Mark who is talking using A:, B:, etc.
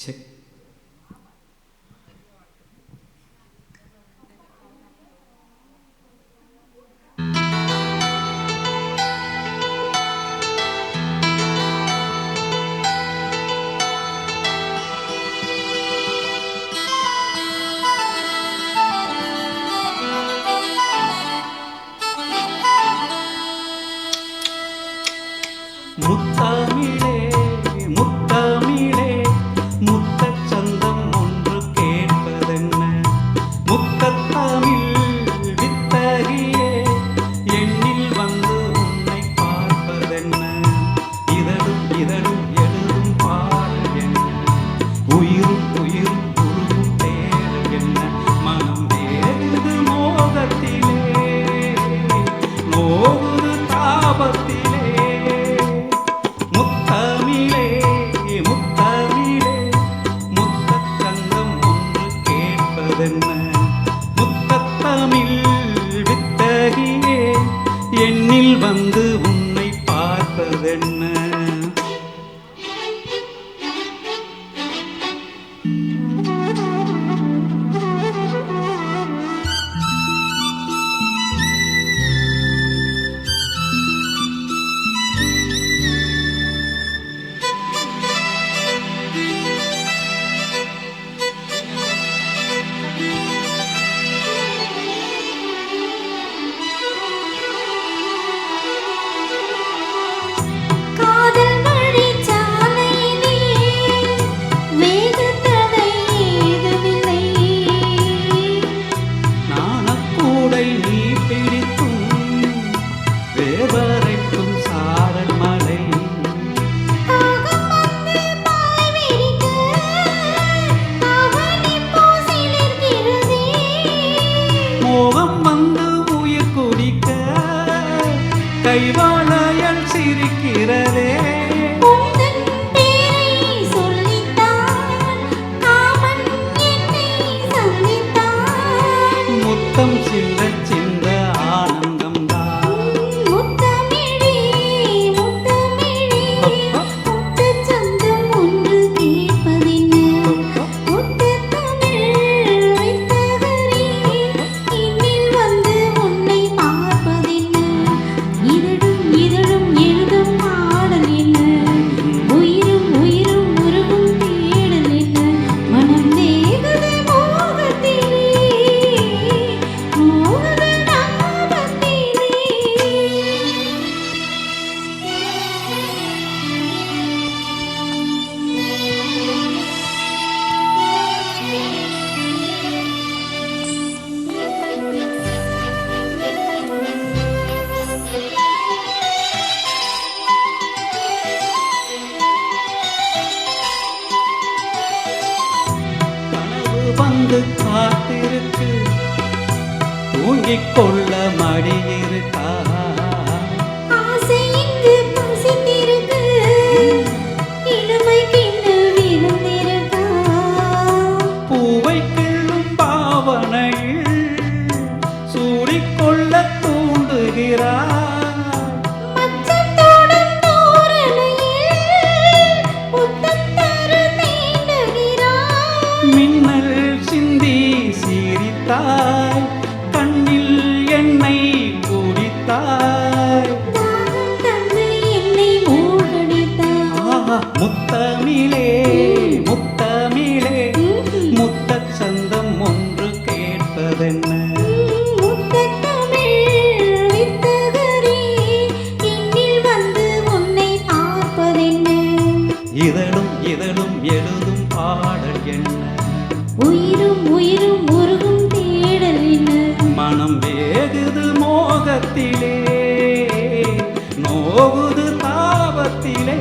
A: Check. முத்தமிழே முத்தமிழே முத்தச் சந்தம் ஒன்று கேட்பதென்ன, முத்தத்தமிழ் வித்தகியே எண்ணில் வந்து உன்னை பார்ப்பதென்ன, இதழும் இதழும் எழுதும் பாடல் என்ன, உயிரும் உயிரும் உருகும் தேடல் என்ன, மனம் வேறுது மோகத்திலே நோவுது தாபத்திலே. முத்தத்தமிழ் வித்தகியே எண்ணில் வந்து உன்னை பார்ப்பதென்ன. கைவாளையல் சிரிக்கிறதே முத்தம் சிந்த சிந்த ஆனந்தம் தான்.
B: முத்தமிழே முத்தமிழே முத்தச் சந்தம் ஒன்று கேட்பதென்ன, முத்தத்தமிழ் வித்தகரே எண்ணில் வந்து உன்னை பார்ப்பதென்ன, இதழும் இதழும் எழுதும் பாடல் என்ன, உயிரும் உயிரும் உருகும் தேடல் என்ன, மனம் வேகுது மோகத்திலே மோகது தாபத்திலே.
A: கனவு வந்து காத்திருக்கு, தூங்கிக் கொள்ள மடி இருக்கா,
B: ஆசை இங்கு பசித்திருக்கு, இளமைக்கென்று விருந்திருக்கா,
A: பூவை கிள்ளும் பாவனையில் சூடிக்கொள்ள தூண்டுகிறார்,
B: மச்சத்தோடும் தோரணையில் முத்தத்தரு தீண்டுகிறார்,
A: மின்னல் சிந்தி சிரித்தாய், கண்ணில் எண்ணெய் குடித்தாய்,
B: தாகம் தந்து என்னை மூழ்கடித்தார்.
A: ஆஹா முத்தமிழே முத்தமிழே முத்தச் சந்தம் ஒன்று கேட்பதென்ன,
B: முத்தத்தமிழ் வித்தகரே எண்ணில் வந்து உன்னை பார்ப்பதென்ன,
A: இதழும் இதழும் எழுதும் பாடல் என்ன,
B: உயிரும் உயிரும் உருகும் தேடல் என்ன,
A: மனம் வேகுது மோகத்திலே நோவுது தாபத்திலே.